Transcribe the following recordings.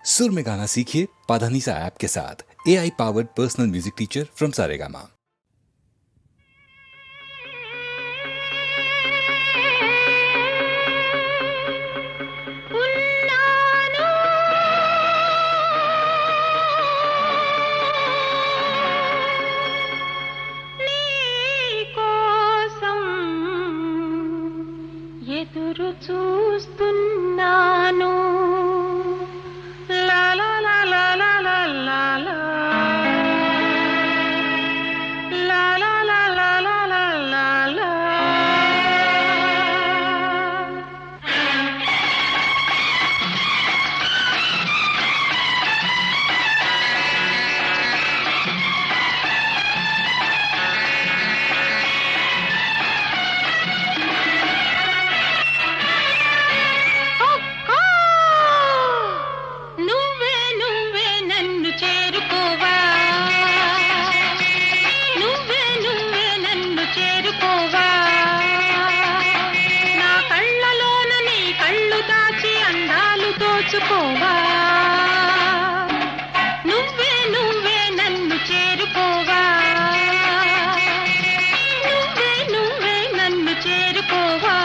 सुर में गाना सीखिए पाधानीसा ऐप के साथ। AI powered personal music teacher from Saregama. ఎదురు చూస్తున్నాను లా లా లా లా లా లా లా లా లా లా లా లా లా లా లా లా. దోచుకోవా నువ్వే నువ్వే నన్ను చేరుకోవా నువ్వే నువ్వే నన్ను చేరుకోవా.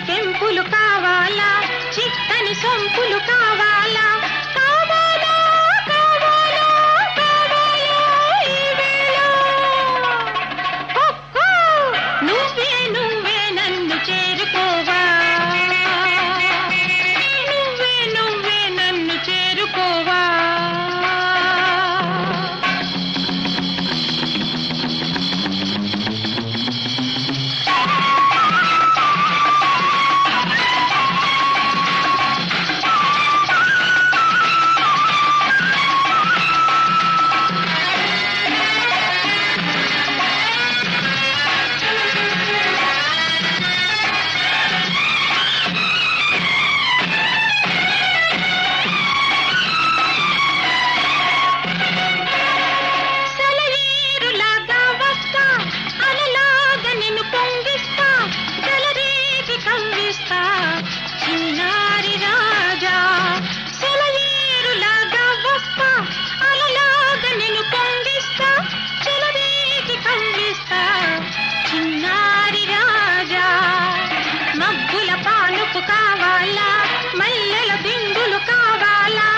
కెంపులు కావాలా చిక్కని సొంపులు కావాలా కావాలా కావాలా కావాలా ఈ వేళ ఒక్కో నువ్వే నువ్వే నన్ను చేరుకోవా నువ్వే నువ్వే నన్ను చేరుకోవా. కావాలా మల్లెల బిందులు కావాలా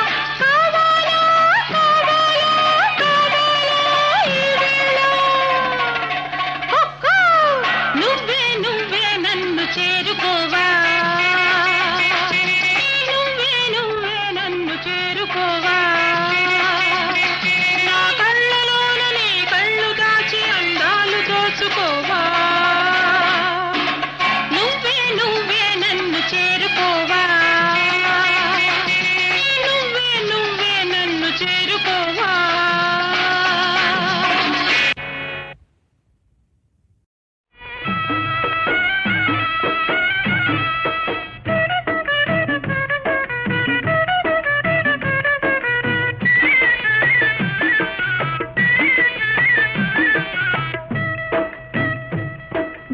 కావాలా కావాలా కావాలా ఈ వేళ ఒక్కో నువ్వే నువ్వే నన్ను చేరుకోవా నువ్వే నువ్వే నన్ను చేరుకోవా. నా కళ్ళలోన నీ కళ్ళు దాచి అందాలు దోచుకోవా నువ్వే నువ్వే నన్ను చేరుకోవా నువ్వే నువ్వే నన్ను చేరుకోవా.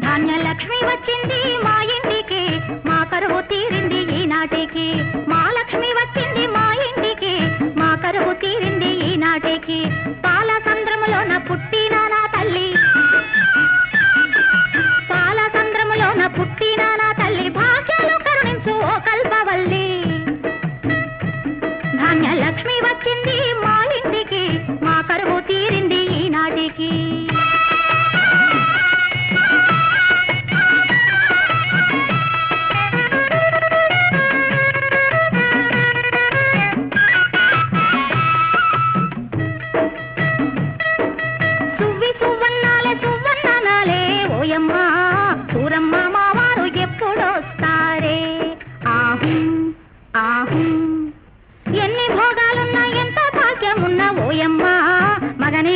ధాన్యలక్ష్మి వచ్చింది మా ఇంటికి మా కరువు తీరింది ఈనాటికి మా లక్ష్మి వచ్చింది మా ఇంటికి మా కరువు తీరింది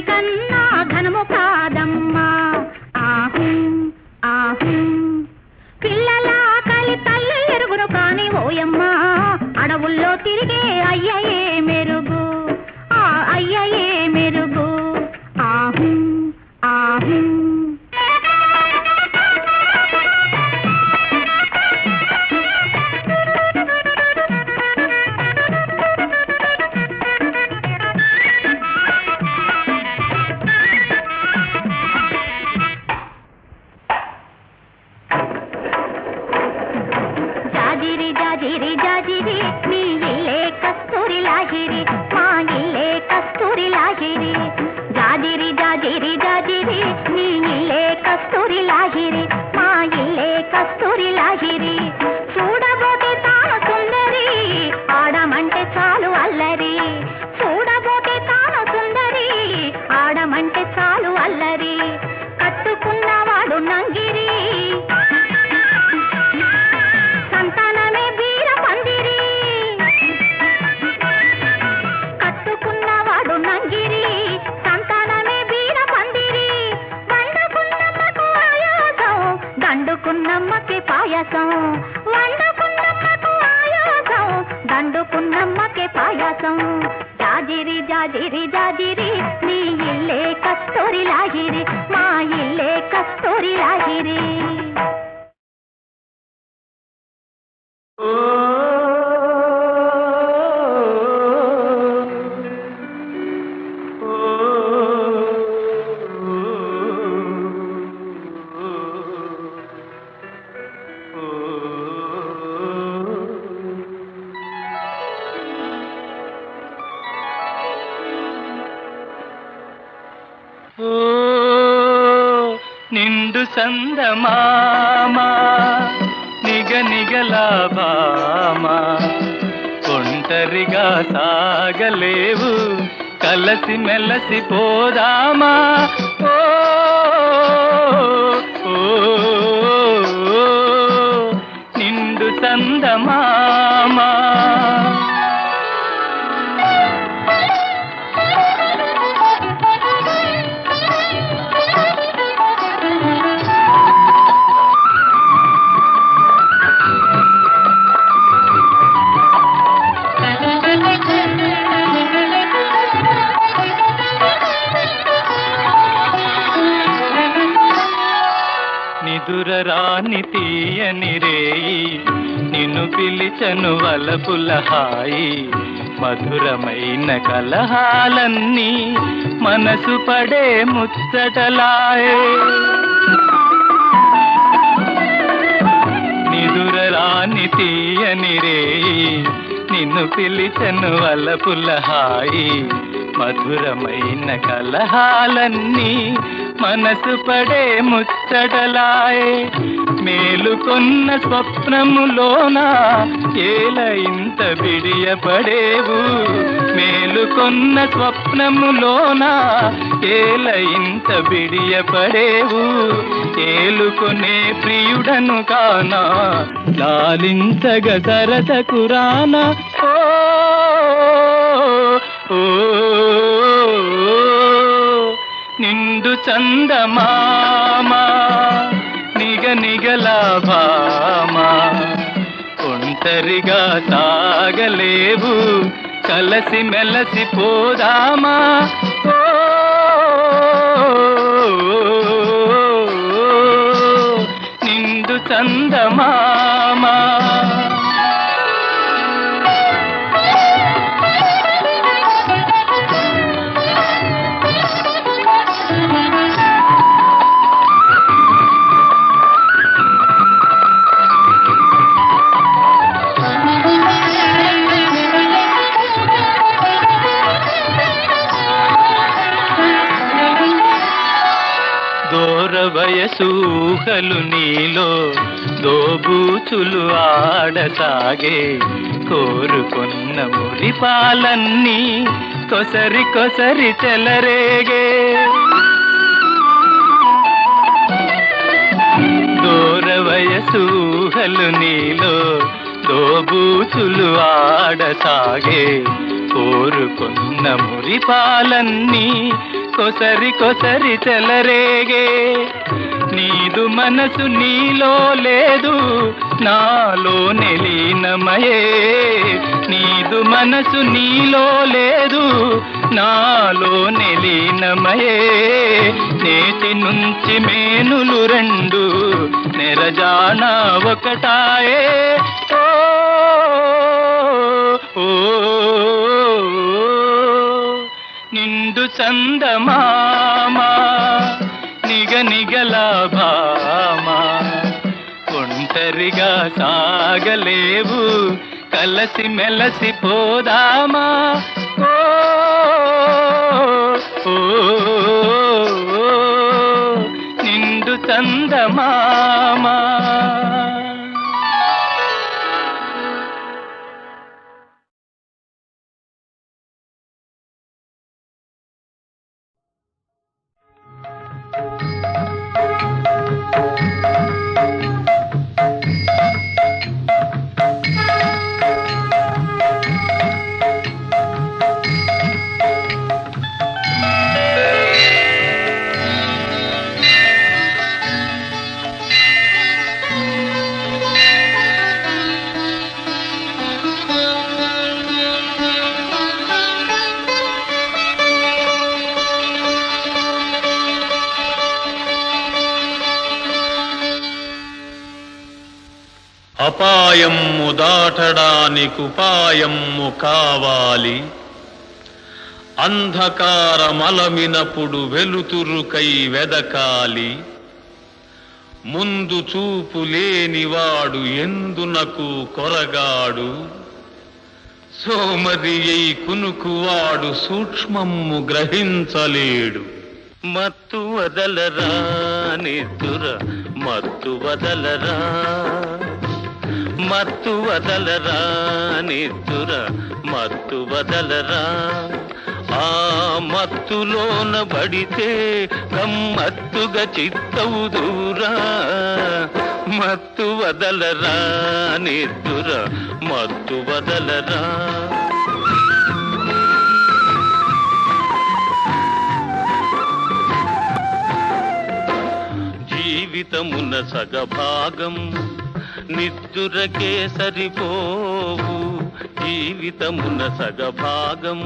కన్నా ఘనము కాదమ్మా. ఆహు ఆహు పిల్లల కలి తల్లి ఎరుగును కాని ఓయమ్మా, అడవుల్లో తిరిగే అయ్యయే మెరుగు, ఆ అయ్యయే మెరుగు. ఆహు ఆహు జాజిరి జాజిరి జాజిరి నీ ఇల్లే కస్తూరి లాజిరి, మా ఇల్లే కస్తూరి లాజిరి. జాజిరి జాజిరి జాజిరి నీ ఇల్లే కస్తూరి లాజిరి, మా ఇల్లే కస్తూరి లాజిరి. చూడబోతే తాను సుందరి, ఆడమంటే చాలు అల్లరి. చూడబోతే తాను సుందరి, ఆడమంటే చాలు అల్లరి. కట్టుకున్నవాడు నంగిరి, సంతానమే వీర పందిరి. కట్టుకున్నవాడు నంగిరి, సంతానమే వీర పందిరి. వండుకున్నమ్మకు ఆయాసం, దండుకున్నమ్మకి పాయసం. వండుకున్నమ్మకు ఆయాసం, దండుకున్నమ్మకి పాయసం. జాజిరి జాజిరి జాజిరి నీ ఇల్లే కస్తూరి లాజిరి, మా ఇల్లే కస్తూరి లాజిరి. నిండు సందమామా నిగనిగలాభామా, ఒంటరిగా సాగలేవు కలసి మెలసి పోదామా. ఓ ఓ, నిండు సందమామా. నిదురరాని తీయని రేయి, నిన్ను పిలిచను వలపుల హాయి. మధురమైన కలహాలన్నీ మనసు పడే ముచ్చటలాయే. నిదురరాని తీయని రేయి, నిన్ను పిలిచను వలపుల హాయి. మధురమైన కలహాలన్నీ మనసు పడే ముచ్చటలాయే. మేలుకొన్న స్వప్నములోన ఏల ఇంత బిడియపడేవు. మేలుకొన్న స్వప్నములోన ఏల ఇంత బిడియపడేవు. ఏలుకొనే ప్రియుడను కానా, లాలించగ సరసకు రానా. ఓ ఓ నిండు చందమామా నిగనిగలాభామా, ఒంటరిగా సాగలేవు కలసి మెలసి పోదామా. ఓ నిండు చందమామా. వయసూహలు నీలో దోబూచులు ఆడసాగే. కోరుకున్న మురిపాలన్నీ కొసరి కొసరి చెలరేగే. దూర వయసూహలు నీలో దోబూచులు ఆడసాగే. కోరుకున్న మురిపాలన్నీ కొసరి కొసరి చెలరేగే నీదు మనసు నీలో లేదు నాలో నెలీనమయే నీదు మనసు నీలో లేదు నాలో నెలీనమయే నేటి నుంచి మేనులు రెండు నెరజాన ఒకటాయే ఓ ఓ నిండు చందమామా నిగనిగల భామా ఒంటరిగా సాగలేవు కలసి మెలసి పోదామా ఓ ఓ నిండు చందమామా అపాయము దాటడానికుపాయము కావాలి అంధకారమలమినప్పుడు వెలుతురుకై వెదకాలి ముందు చూపు లేనివాడు ఎందునకు కొరగాడు సోమరి అయి కునుకువాడు సూక్ష్మము గ్రహించలేడు మత్తు వదలరా నిద్దుర మత్తు వదలరా మత్తు వదలరా నిద్దుర మత్తు వదలరా ఆ మత్తులోన పడితే గమ్మత్తుగా చిత్తవుదురా మత్తు వదలరా నిద్దుర మత్తు వదలరా జీవితమున సగభాగం నిద్దురకే సరిపోవు జీవితమున సగభాగం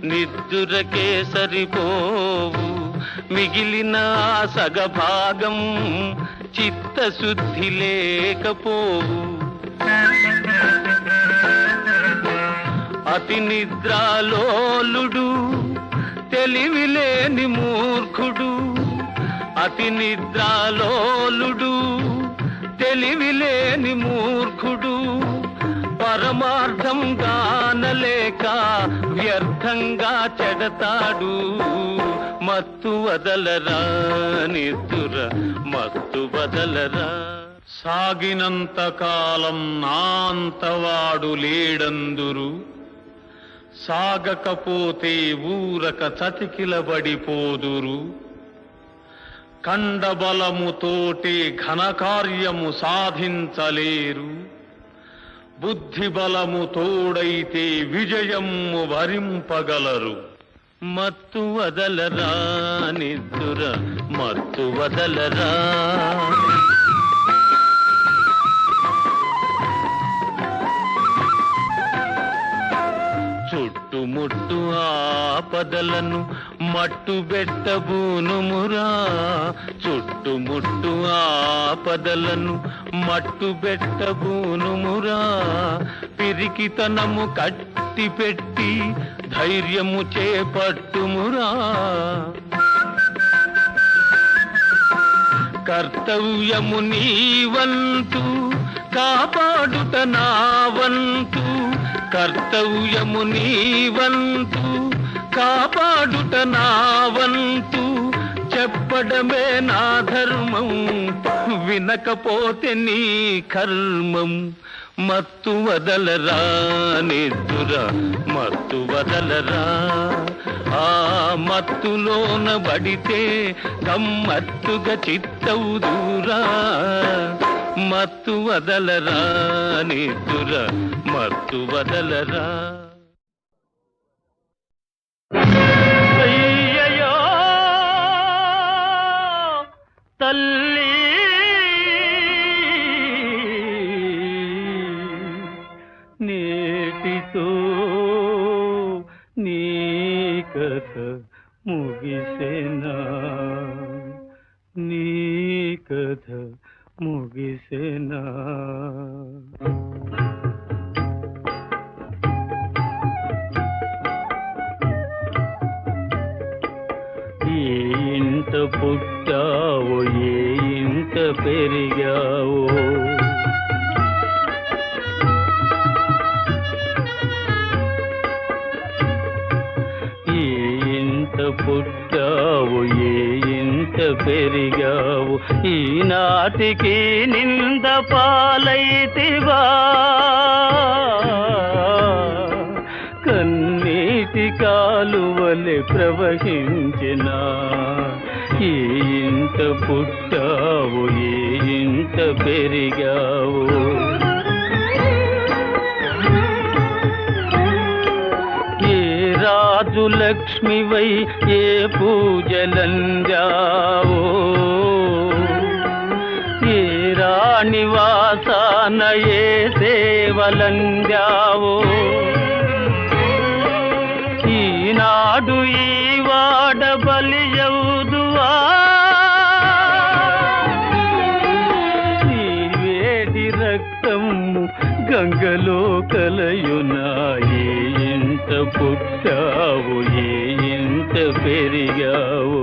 నిద్దురకే సరిపోవు మిగిలిన సగభాగం చిత్తశుద్ధి లేకపోవు అతి నిద్రాలోలుడు తెలివిలేని మూర్ఖుడు అతి నిద్రాలోలుడు తెలివిలేని మూర్ఖుడు పరమార్థం గానలేక వ్యర్థంగా చెడతాడు మత్తు వదలరా నిద్దుర మత్తు వదలరా సాగినంత కాలం నాంతవాడు లేడందురు సాగకపోతే ఊరక చతికిలబడిపోదురు కండబలముతోటి ఘనకార్యము సాధించలేరు బుద్ధి బలము తోడైతే విజయము వరింపగలరు మత్తు వదలరా నిద్దుర మత్తు వదలరా చుట్టుముట్టు ఆపదలను మట్టు బెట్టబూనుమురా చుట్టుముట్టు ఆపదలను మట్టు బెట్టబూనుమురా పిరికితనము కట్టి పెట్టి ధైర్యము చేపట్టుమురా కర్తవ్యము నీవంతు కాపాడుట నా వంతు కర్తవ్యము నీవంతు కాపాడుట నా వంతు చెప్పడమే నా ధర్మం వినకపోతే నీ కర్మం మత్తు వదలరా నిద్దుర మత్తు వదలరా ఆ మత్తులోన పడితే గమ్మత్తుగా చిత్తవుదురా మత్తు వదలరా నిద్దుర మత్తు వదలరా అయ్యయ్యో తల్లి నేటితో నీ కథ ముగిసెనా, నీ కథ ముగిసెనా. ఏ ఇంట పుట్టావో, ఏ ఇంట పెరిగావో, ఏ ఇంట పుట్టావు, ఏ ఇంట పెరిగావు, ఈనాటికి నింద పాలైతివా, కన్నీటి కాలువలె ప్రవహించిన. ఏ ఇంట పుట్టావు, ఏ ఇంట పెరిగావు, రాజు లక్ష్మివై ఏ పూజలందావో, ఏ రాణి వాసాన ఏ సేవలందావో, ఈనాడు ఈ వాడ బలియవుదువా, నీ వేడి రక్తము గంగలో కలయునా. ఏ ఇంట పుట్టావు, ఏ ఇంట పెరిగావు.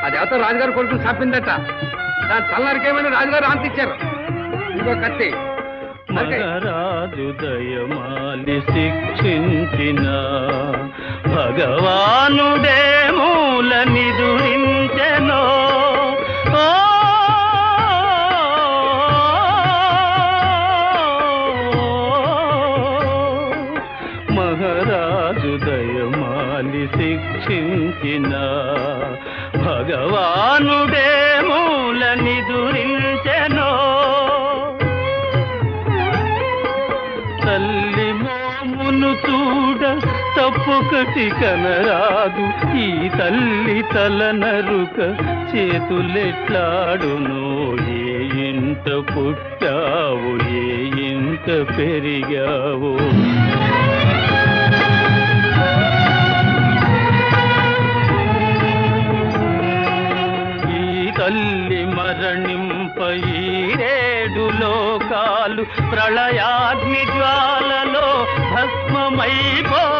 అది అవతల రాజుగారు కొడుకుని చంపిందట. దాని తలనరికేమైనా రాజుగారు ఆంతిచ్చారు. ఇంకో కత్తి మహారాజు దయమాలి శిక్షించిన భగవానుడే మూల నిదురించెనో. మహారాజు దయమాలి శిక్షించిన భగవానుడే మూల నిదురించెనో. తల్లి మోమును చూడ తప్పుకటి కనరాదు, ఈ తల్లి తల నరుక చేతులెట్లాడునో. ఏ ఇంట పుట్టావు, ఏ ఇంట పెరిగావు. తల్లి మరణింప ఈ రేడు లోకాలు ప్రళయాగ్ని జ్వాలలో భస్మమైపోవా.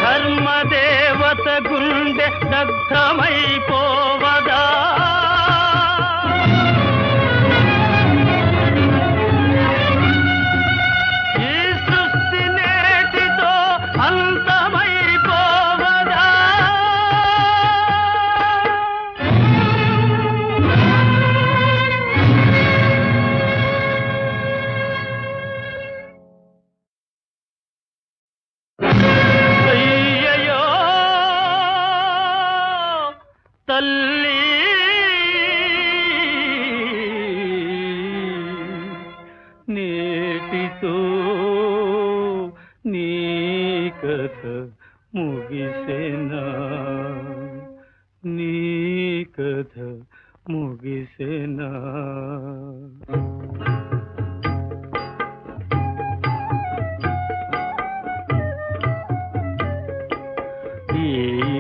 ధర్మదేవత గుండె దగ్ధమైపోవదా. ఈ సృష్టి నేటితో అంతమైపోవదా. తల్లి నేటితో నీ కథ ముగిసెనా, నీ కథ ముగిసెనా. ఏ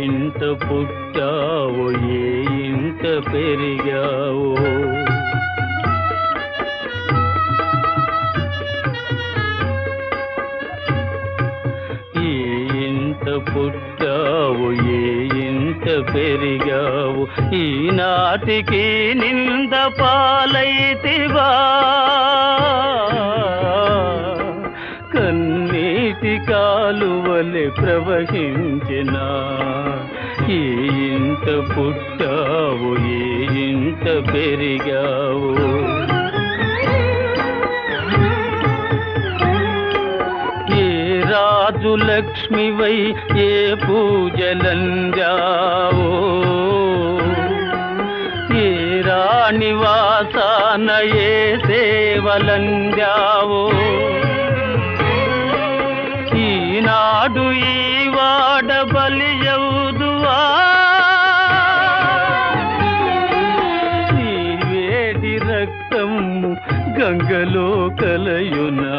ఇంట పుట్టావో, ఏ ఇంట పెరిగావో, ఏ ఇంట పుట్టావు, ఏ ఇంట పెరిగావు, ఈనాటికి నింద పాలైతివా, కన్నీటి కాలువలె ప్రవహించిన. ఏ ఇంట పుట్టావు, ఏ ఇంట పెరిగావు. ఏ రాజు లక్ష్మివై ఏ పూజలందావో, ఏ రాణి వాసాన ఏ సేవలందావో, ఈనాడు ఈ హృదయునా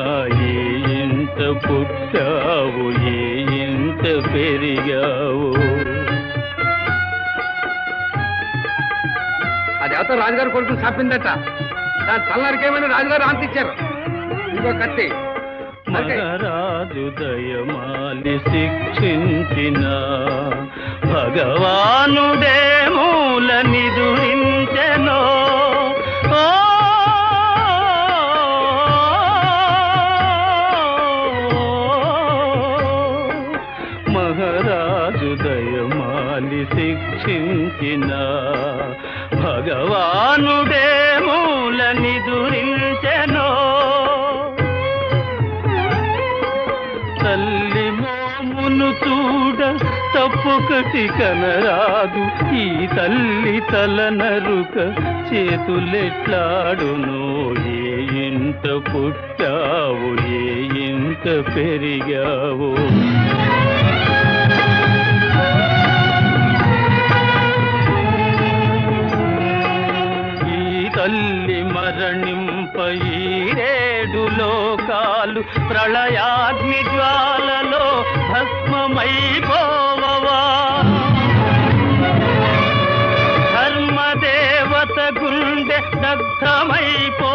ఏ ఇంత పుట్టావు ఏ ఇంత పెరిగావు. అది ఎవతో రాజుగారు కొడుకుని చంపిందట. దాని తలనరికేమైనా రాజుగారు అంతిచ్చారు. ఇంకో కత్తి మహారాజు దయమాలి శిక్షించిన భగవానుడే మూల నిదురించెనో. మహారాజు దయమాలి శిక్షించిన భగవానుడే మూల నిదురించెనో. తల్లి మోమును చూడ తప్పుకటి కనరాదు. ఈ తల్లి తల నరుక చేతులెట్లాడును. ఏ ఇంత పుట్టావు ఏ ఇంత పెరిగావు. తల్లి మరణింప ఈ రేడు లోకాలు ప్రళయాగ్ని జ్వాలలో భస్మమైపోవా. ధర్మదేవత గుండె దగ్ధమైపో